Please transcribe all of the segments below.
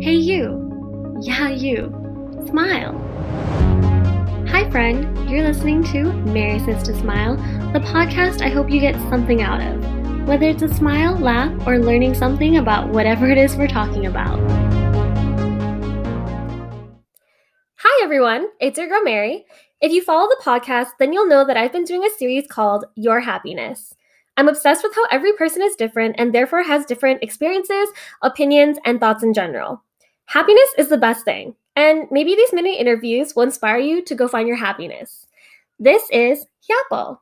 Hey you. Yeah, you. Smile. Hi friend, you're listening to Marysaystosmile, the podcast I hope you get something out of. Whether it's a smile, laugh, or learning something about whatever it is we're talking about. Hi everyone, it's your girl Mary. If you follow the podcast, then you'll know that I've been doing a series called Your Happiness. I'm obsessed with how every person is different and therefore has different experiences, opinions, and thoughts in general. Happiness is the best thing, and maybe these mini interviews will inspire you to go find your happiness. This is Kuuhiapo.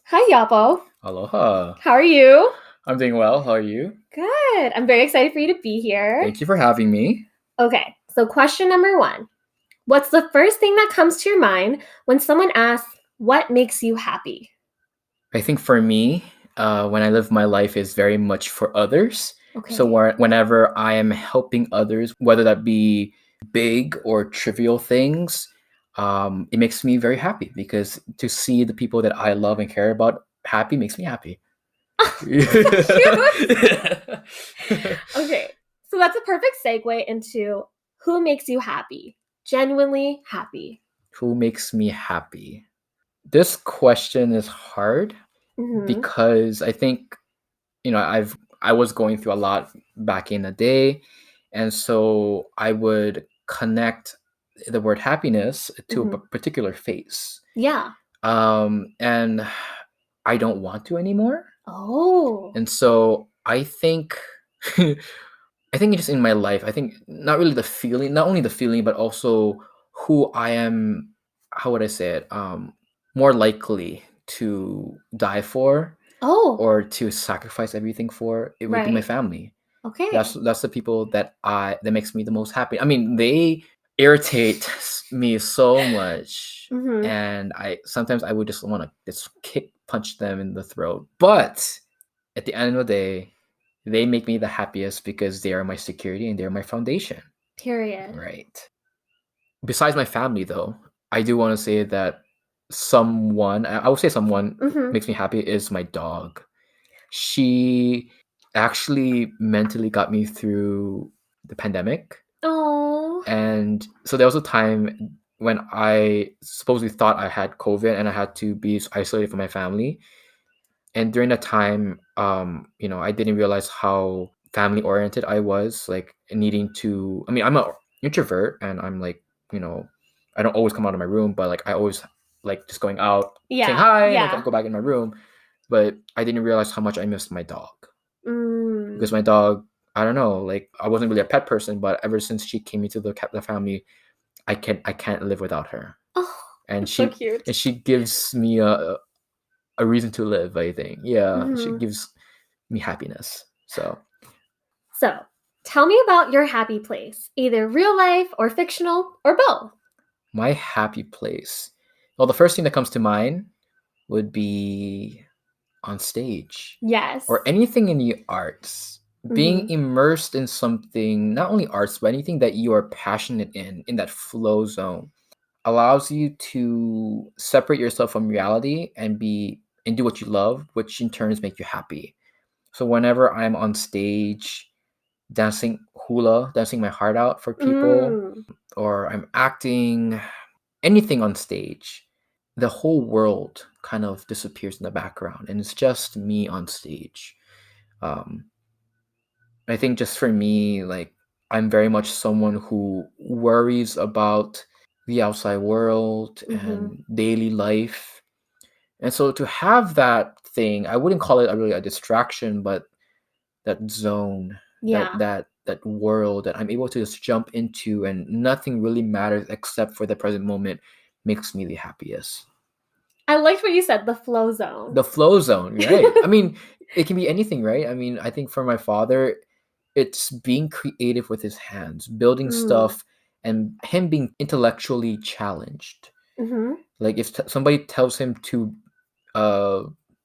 Hi Yapo. Aloha. How are you? I'm doing well. How are you? Good. I'm very excited for you to be here. Thank you for having me. Okay, so question number 1. What's the first thing that comes to your mind when someone asks, what makes you happy? I think for me, when I live my life is very much for others. Okay. So whenever I am helping others, whether that be big or trivial things, it makes me very happy because to see the people that I love and care about happy makes me happy. Okay, so that's a perfect segue into who makes you happy? Genuinely happy. Who makes me happy? This question is hard because I think, I was going through a lot back in the day. And so I would connect the word happiness to a particular phase. Yeah. And I don't want to anymore. Oh. And so I think just in my life, I think not only the feeling, but also who I am, how would I say it? More likely to die for. Oh. Or to sacrifice everything for, it would be my family. Okay. That's the people that makes me the most happy. I mean, they irritate me so much, and sometimes I would just want to just punch them in the throat. But at the end of the day, they make me the happiest because they are my security and they're my foundation. Period. Right. Besides my family, though, I do want to say that I would say someone makes me happy is my dog. She actually mentally got me through the pandemic. Oh. And so there was a time when I supposedly thought I had COVID and I had to be isolated from my family. And during that time, I didn't realize how family oriented I was, like needing to, I'm an introvert and I'm like, I don't always come out of my room, but like I always like just going out, saying hi, and I go back in my room. But I didn't realize how much I missed my dog. Because my dog, I don't know, like I wasn't really a pet person, but ever since she came into the family, I can't live without her. Oh, and so cute. And she gives me a reason to live, I think. Yeah, she gives me happiness. So tell me about your happy place, either real life or fictional or both. My happy place. Well, the first thing that comes to mind would be on stage. Yes. Or anything in the arts. Being immersed in something, not only arts, but anything that you are passionate in that flow zone, allows you to separate yourself from reality and do what you love, which in turn make you happy. So whenever I'm on stage dancing my heart out for people, or I'm acting, anything on stage, the whole world kind of disappears in the background and it's just me on stage. I think just for me, like I'm very much someone who worries about the outside world and daily life. And so to have that thing, I wouldn't call it really a distraction, but that zone, that world that I'm able to just jump into and nothing really matters except for the present moment makes me the happiest. I liked what you said, the flow zone. The flow zone, right? I mean, it can be anything, right? I mean, I think for my father, it's being creative with his hands, building stuff, and him being intellectually challenged. Like if somebody tells him to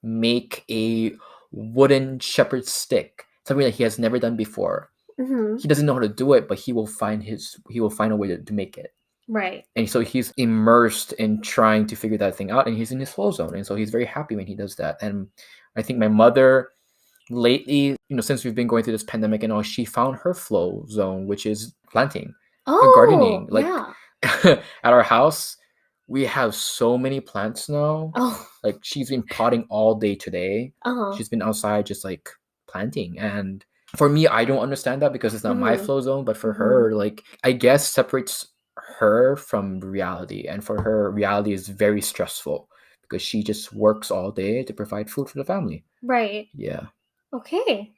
make a wooden shepherd's stick, something that he has never done before, he doesn't know how to do it, but he will find a way to make it. Right. And so he's immersed in trying to figure that thing out, and he's in his flow zone, and so he's very happy when he does that. And I think my mother lately, since we've been going through this pandemic and all, she found her flow zone, which is planting and Oh, gardening. Like yeah. at our house, we have so many plants now. Oh, Like she's been potting all day today. uh-huh. She's been outside just like planting. And for me, I don't understand that because it's not my Mm-hmm. flow zone, but for Mm-hmm. her, like I guess separates her from reality. And for her, reality is very stressful because she just works all day to provide food for the family. Right. Yeah. Okay.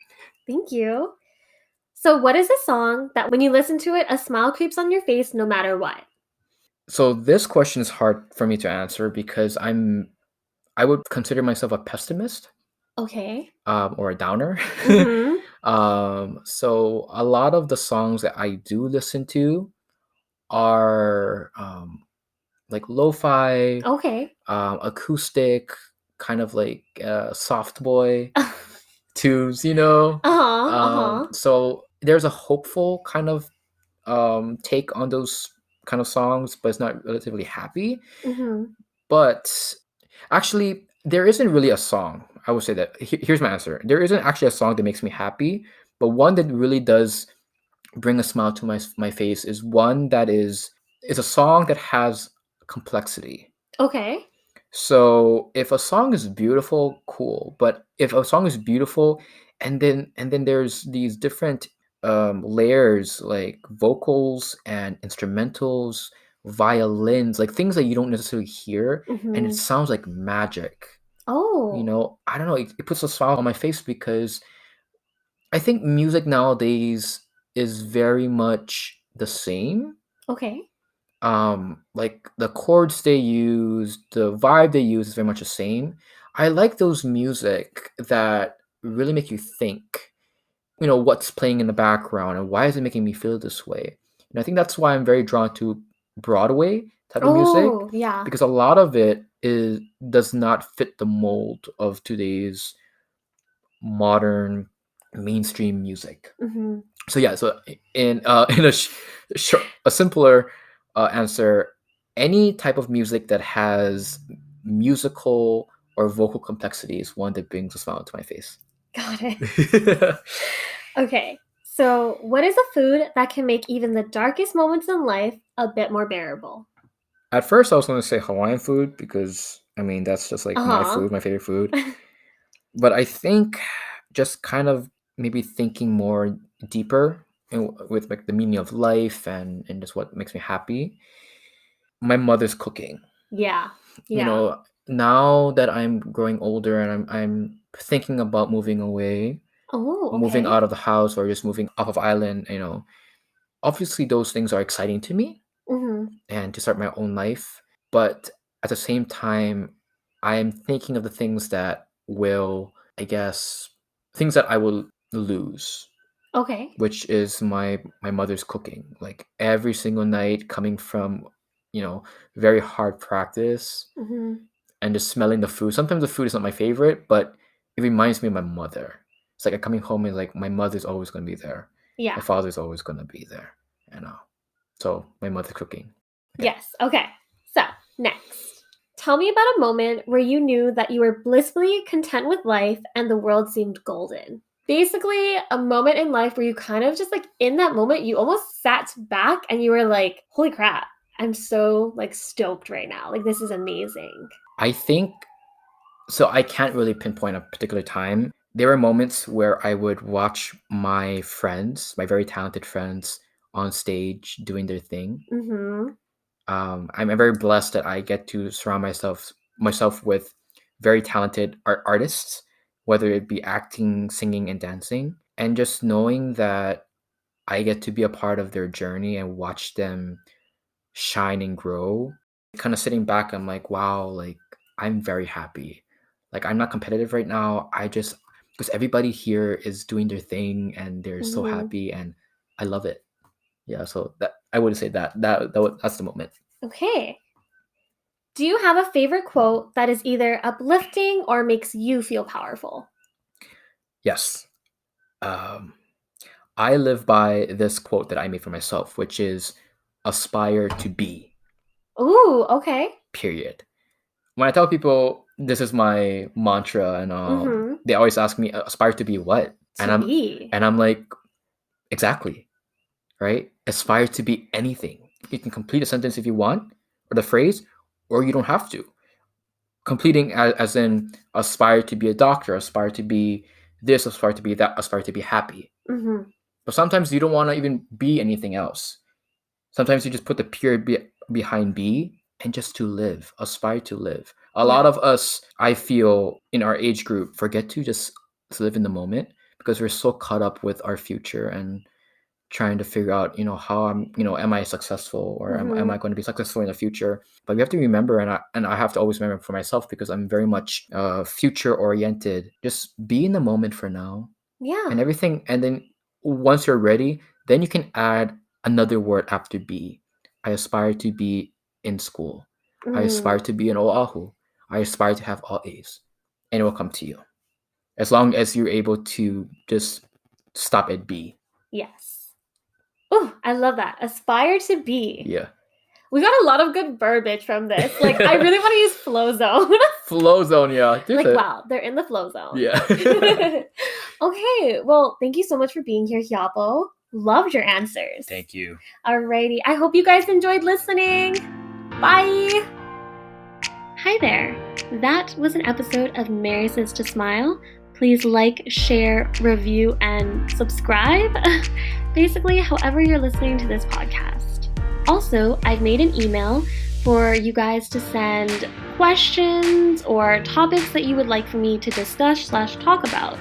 Thank you. So, what is a song that when you listen to it, a smile creeps on your face no matter what? So this question is hard for me to answer because I would consider myself a pessimist, Okay. or a downer. Mm-hmm. So a lot of the songs that I do listen to are like lo-fi, Okay. acoustic, kind of like soft boy tunes. Uh-huh. Uh-huh. So there's a hopeful kind of take on those kind of songs, but it's not relatively happy. Mm-hmm. But actually, there isn't really a song. I would say that. Here's my answer. There isn't actually a song that makes me happy, but one that really does bring a smile to my face is one that is a song that has complexity. Okay. So if a song is beautiful, cool. But if a song is beautiful, and then there's these different layers like vocals and instrumentals, violins, like things that you don't necessarily hear, and it Mm-hmm. sounds like magic. Oh, I don't know. It puts a smile on my face because I think music nowadays is very much the same. okay. Like the chords they use, the vibe they use is very much the same. I like those music that really make you think, what's playing in the background and why is it making me feel this way. And I think that's why I'm very drawn to Broadway type of music Oh, yeah. because a lot of it is does not fit the mold of today's modern mainstream music. Mm-hmm. So yeah, so in a simpler answer, any type of music that has musical or vocal complexity is one that brings a smile to my face. Got it. Okay. So, what is a food that can make even the darkest moments in life a bit more bearable? At first, I was going to say Hawaiian food because I mean that's just like my Uh-huh. food, my favorite food. But I think just kind of maybe thinking more deeper with like the meaning of life and just what makes me happy. My mother's cooking. Yeah. you Yeah. know now that I'm growing older and I'm thinking about moving away, Oh, moving okay. out of the house or just moving off of island. Obviously those things are exciting to me Mm-hmm. and to start my own life, but at the same time I'm thinking of the things that will, I guess, things that I will lose, Okay. which is my mother's cooking, like every single night coming from very hard practice Mm-hmm. and just smelling the food. Sometimes the food is not my favorite, but it reminds me of my mother. It's like I'm coming home and like my mother's always gonna be there. Yeah. My father's always gonna be there. So my mother's cooking. Okay. Yes. Okay. So, next. Tell me about a moment where you knew that you were blissfully content with life and the world seemed golden. Basically, a moment in life where you kind of just like in that moment, you almost sat back and you were like, holy crap, I'm so like stoked right now. Like, this is amazing. I think so. I can't really pinpoint a particular time. There were moments where I would watch my friends, my very talented friends, on stage doing their thing. Mm-hmm. I'm very blessed that I get to surround myself with very talented artists, whether it be acting, singing, and dancing, and just knowing that I get to be a part of their journey and watch them shine and grow. Kind of sitting back, I'm like, wow, like I'm very happy. Like I'm not competitive right now. I just because everybody here is doing their thing and they're so Mm-hmm. happy and I love it. Yeah, so that I would say that's the moment. Okay. Do you have a favorite quote that is either uplifting or makes you feel powerful? Yes. Um, I live by this quote that I made for myself, which is aspire to be, Ooh, okay. period. When I tell people this is my mantra and Mm-hmm. they always ask me, aspire to be what? And I'm like, exactly, right? Aspire to be anything. You can complete a sentence if you want, or the phrase, or you don't have to. Completing as in aspire to be a doctor, aspire to be this, aspire to be that, aspire to be happy. Mm-hmm. But sometimes you don't want to even be anything else. Sometimes you just put the period behind be and just to live, aspire to live. A lot of us, I feel, in our age group, forget to just live in the moment because we're so caught up with our future and trying to figure out, how am I successful, or am I going to be successful in the future? But we have to remember, and I have to always remember for myself, because I'm very much future oriented. Just be in the moment for now. Yeah. And everything, and then once you're ready, then you can add another word after be. I aspire to be in school. I aspire to be an Oahu. I aspire to have all A's. And it will come to you. As long as you're able to just stop at B. Yes. Oh, I love that. Aspire to be. Yeah. We got a lot of good verbiage from this. Like, I really want to use flow zone. Flow zone, yeah. Wow, they're in the flow zone. Yeah. Okay, well, thank you so much for being here, Kuuhiapo. Loved your answers. Thank you. Alrighty, I hope you guys enjoyed listening. Bye! Hi there. That was an episode of Marysaystosmile. Please like, share, review, and subscribe. Basically, however you're listening to this podcast. Also, I've made an email for you guys to send questions or topics that you would like for me to discuss/talk about.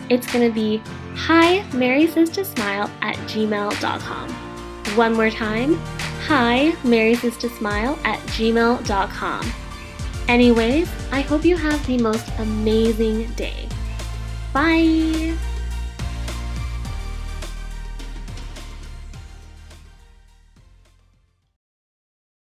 It's going to be himarysaystosmile@gmail.com. One more time, himarysaystosmile@gmail.com. Anyways, I hope you have the most amazing day. Bye!